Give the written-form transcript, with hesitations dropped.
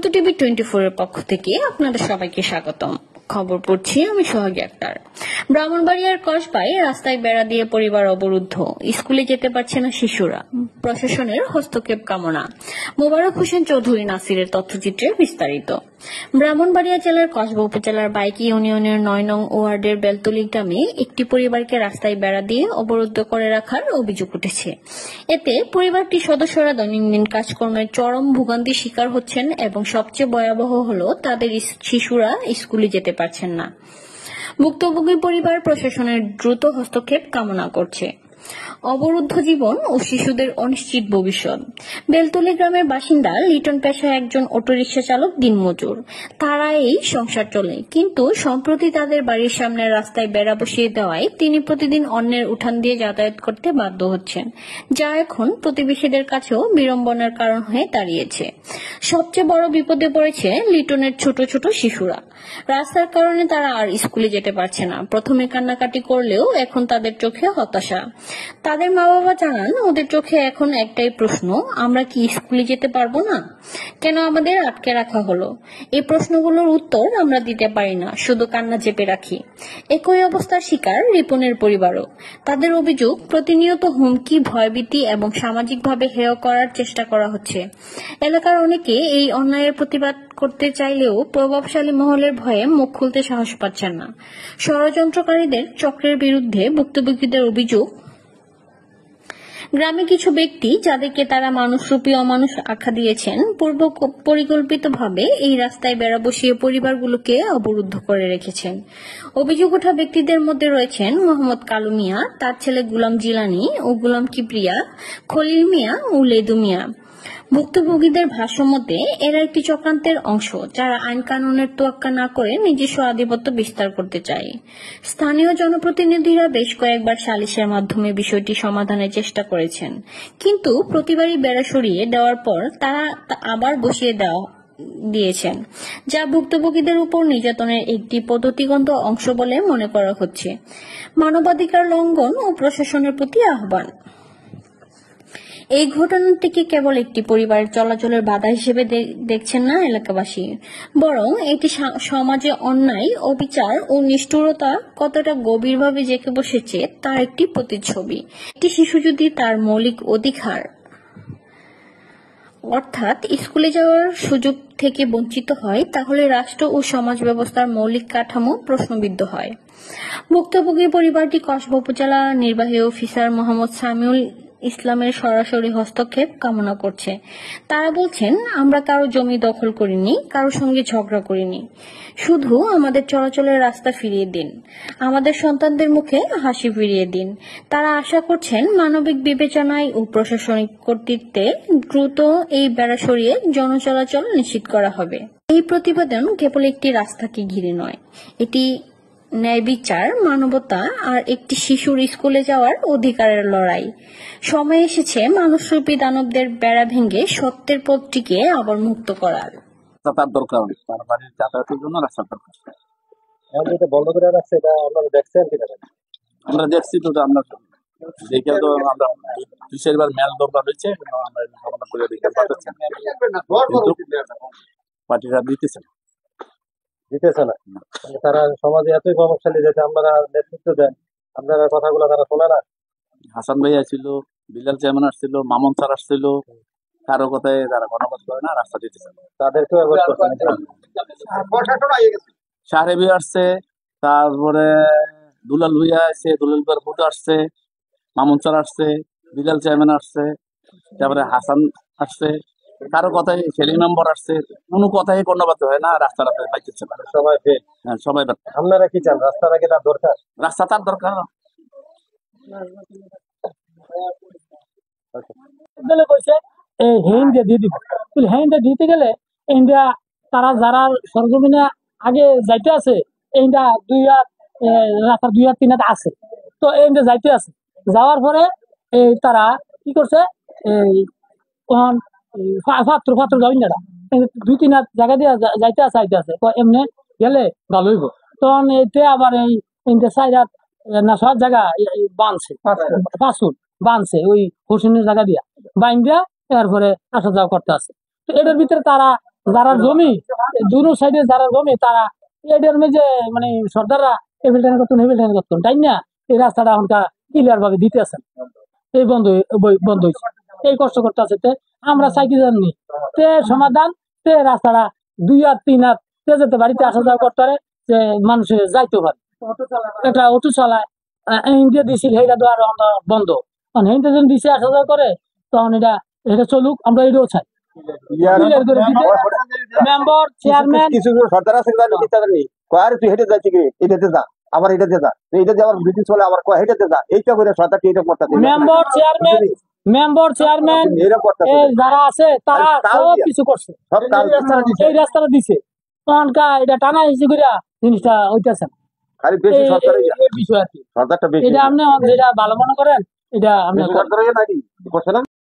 সীমান্ত টিভি 24 এর পক্ষ থেকে আপনাদের সবাইকে স্বাগতম। খবর পড়ছি আমি সোহাগী আক্তার। ব্রাহ্মণবাড়িয়ার কসবায় রাস্তায় বেড়া দিয়ে পরিবার অবরুদ্ধ, স্কুলে যেতে পারছে না শিশুরা, প্রশাসনের হস্তক্ষেপ কামনা। মোবারক হোসেন চৌধুরী নাসিরের তথ্যচিত্রে বিস্তারিত। ব্রাহ্মণবাড়িয়া জেলার কসবা উপজেলার বাইকি ইউনিয়নের 9 নং ওয়ার্ডের বেলতলী গ্রামে একটি পরিবারকে রাস্তায় বেড়া দিয়ে অবরুদ্ধ করে রাখার অভিযোগ উঠেছে। এতে পরিবারটির সদস্যরা দৈনন্দিন কাজকর্মের চরম ভোগান্তির শিকার হচ্ছেন এবং সবচেয়ে ভয়াবহ হলো তাদের শিশুরা স্কুলে যেতে পারছেন না। ভুক্তভোগী পরিবার প্রশাসনের দ্রুত হস্তক্ষেপ কামনা করছে। অবরুদ্ধ জীবন ও শিশুদের অনিশ্চিত ভবিষ্যৎ। বেলতলী গ্রামের বাসিন্দা লিটন পেশায় একজন অটোরিকশা চালক, দিনমজুর। তারা এই সংসার চলে, কিন্তু সম্প্রতি তাদের বাড়ির সামনে রাস্তায় বেড়া বসিয়ে দেওয়ায় তিনি প্রতিদিন অন্যের উঠান দিয়ে যাতায়াত করতে বাধ্য হচ্ছেন, যা এখন প্রতিবেশীদের কাছেও বিড়ম্বনার কারণ হয়ে দাঁড়িয়েছে। সবচেয়ে বড় বিপদে পড়েছে লিটনের ছোট ছোট শিশুরা। রাস্তার কারণে তারা আর স্কুলে যেতে পারছে না। প্রথমে কান্নাকাটি করলেও এখন তাদের চোখে হতাশা। তাদের মা বাবা জানান, ওদের চোখে এখন একটাই প্রশ্ন, আমরা কি স্কুলে যেতে পারবো না? কেন আমাদের আটকে রাখা হলো? এই প্রশ্নগুলোর উত্তর আমরা দিতে পারি না, শুধু কান্না চেপে রাখি। একই অবস্থার শিকার রিপনের পরিবারও। তাদের অভিযোগ, প্রতিনিয়ত হুমকি, ভয়ভীতি এবং সামাজিকভাবে হেয় করার চেষ্টা করা হচ্ছে। এলাকার অনেকে এই অন্যায়ের প্রতিবাদ করতে চাইলেও প্রভাবশালী মহলের ভয়ে মুখ খুলতে সাহস পাচ্ছেন না। ষড়যন্ত্রকারীদের চক্রের বিরুদ্ধে ভুক্তভোগীদের অভিযোগ, গ্রামে কিছু ব্যক্তি, যাদেরকে তারা মানুষরূপী অমানুষ আখ্যা দিয়েছেন, পূর্ব পরিকল্পিতভাবে এই রাস্তায় বেড়া বসিয়ে পরিবারগুলোকে অবরুদ্ধ করে রেখেছেন। অভিযোগ ওঠা ব্যক্তিদের মধ্যে রয়েছেন মোহাম্মদ কালু মিয়া, তার ছেলে গুলাম জিলানি ও গুলাম কিবরিয়া, খলিল মিয়া ও লেদু মিয়া। ভুক্তভোগীদের ভাষ্যমতে এরা একটি চক্রান্তের অংশ, যারা আইন কানুনের তোয়াক্কা না করে নিজস্ব আধিপত্য বিস্তার করতে চায়। স্থানীয় জনপ্রতিনিধিরা বেশ কয়েকবার সালিশের মাধ্যমে বিষয়টি সমাধানের চেষ্টা করেছেন, কিন্তু প্রতিবারই বেড়া সরিয়ে দেওয়ার পর তারা আবার বসিয়ে দিয়েছেন, যা ভুক্তভোগীদের উপর নির্যাতনের একটি পদ্ধতিগত অংশ বলে মনে করা হচ্ছে। মানবাধিকার লঙ্ঘন ও প্রশাসনের প্রতি আহ্বান। এই ঘটনাটিকে কেবল একটি পরিবারের চলাচলের বাধা হিসেবে দেখছেন না এলাকাবাসী, বরং এটি সমাজে অন্যায়, অবিচার ও নিষ্ঠুরতা কতটা গভীরভাবে জেঁকে বসেছে তার একটি প্রতিচ্ছবি। একটি শিশু যদি তার মৌলিক অধিকার অর্থাৎ স্কুলে যাওয়ার সুযোগ থেকে বঞ্চিত হয়, তাহলে রাষ্ট্র ও সমাজ ব্যবস্থার মৌলিক কাঠামো প্রশ্নবিদ্ধ হয়। ভুক্তভোগী পরিবারটি কসবা উপজেলা নির্বাহী অফিসার মোহাম্মদ সামিউল ইসলামের সরাসরি হস্তক্ষেপ কামনা করছে। তারা বলছেন, আমরা কারো জমি দখল করিনি, কারো সঙ্গে ঝগড়া করিনি, শুধু আমাদের চলাচলের রাস্তা ফিরিয়ে দিন, আমাদের সন্তানদের মুখে হাসি ফিরিয়ে দিন। তারা আশা করছেন মানবিক বিবেচনায় ও প্রশাসনিক কর্তৃত্বে দ্রুত এই বেড়া সরিয়ে জনচলাচল নিশ্চিত করা হবে। এই প্রতিবেদন কেবল একটি রাস্তাকে ঘিরে নয়, এটি ন্যায় বিচার, মানবতা আর একটি শিশুর স্কুলে যাওয়ার অধিকারের লড়াই। সময় এসেছে মানুষরূপী দানবদের বেড়া ভেঙে সত্যের পথটিকে আবার মুক্ত করার। তার দরকার, তার বাড়ির যাতায়াতের জন্য রাস্তার দরকার। এটা বন্ধ করে রাখছে, এটা আপনারা দেখছেন কিনা? আমরা দেখছি তো, আমরা দেখে তো আমরা 2-4 বার মেল দরকার হয়েছে, আমরা করে দেখতে পাচ্ছি পার্টিরা দিতেছে না। তারা সমাজে এতই প্রভাবশালী যে আপনারা নেতৃত্ব দেন, আপনারা কথাগুলো তারা শোনে না। হাসান ভাই আসছিল, বিলাল চেয়ারম্যান আসছিল, মামুন স্যার আসছিল, কারো কথায় তারা গণবাদ করে না, রাস্তা দিতেছে না। তাদেরকেও সাহেবী আসছে, তারপরে দুলাল ভুইয়া আসছে, দুলাল ভাইয়ের ফুটো আসছে, মামুন স্যার আসছে, বিলাল চেয়ারম্যান আসছে, তারপরে হাসান আসছে, কারো কথাই সেলিম মেম্বার আসছে, কোনো কথাই কর্ণপাত হয় না, রাস্তা পাইতেছে না, সবাই। হ্যাঁ, সবাই। আপনারা কি চান? রাস্তাটা কি তার দরকার? রাস্তা তার দরকার। দিতে গেলে ইন্ডিয়া তারা যারা সরজমিনে আগে যাইতে আছে, ইন্ডিয়া রাস্তার 2 হাত 3 হাত আছে, তো ইন্ডিয়া যাইতে আছে। যাওয়ার পরে এই তারা কি করছে, এই তখন ফাত্র যাবেন, 2-3 হাত জায়গা দিয়ে যাইতে আছে, এমনি গেলে ভালো হইব। তখন এতে আবার এই ইন্ডিয়া 4 হাত না 7 জায়গা বানছে, 5 ফুট বানছে, ওই হোসেনের জায়গা দিয়া বাইন দিয়া, এরপরে আসা যাওয়া করতে আছে। তো এটার ভিতরে তারা যারা জমি দুনো সাইডে যারা জমি তারা এটার মধ্যে মানে সর্দাররা হেভিলটাইন করতেন তাই না? এই রাস্তাটা এখনকার ক্লিয়ার ভাবে দিতেছেন, এই বন্ধ হয়েছে, এই কষ্ট করতে আছে। আমরা চাই কি জানি তে সমাধান, তে রাস্তাটা 2 হাত 3 হাত তে যেতে বাড়িতে আসা যাওয়া করতে পারে, যে মানুষের যাইতে পারে। এটা অটো চালায় ইন্ডিয়া দিছিল, সেইটা তো আর বন্ধ। কারণ হিন্দু যখন দিছে আসা যাওয়া করে, তখন এটা চলুক, আমরা এটাও চাই। Clear করে দিতে মেম্বার চেয়ারম্যান কিছু সর্দার আছে নেই কয়ার তুই হেঁটে যাচ্ছি কি এটাতে যা, আবার এটাতে যা, এইটা যে আবার ব্রিটিশ বলে আবার কয় হেঁটেতে যা, এইটা করে সরকারকে এটা করতে মেম্বার চেয়ারম্যান এরকম করতে যারা আছে তারা তাও সব দিয়া। কিছু করছে, সব কাজ এই রাস্তাটা দিছে। তখনকার এটা টানা হিসেবে করিয়া জিনিসটা হইতেছে খালি বেশি সরকারই এই বিষয় আর কি। সরকারটা বেশি এটা আপনি যেটা ভালো মনে করেন, এটা আপনি বেশি সরকারই নাকি করছে না।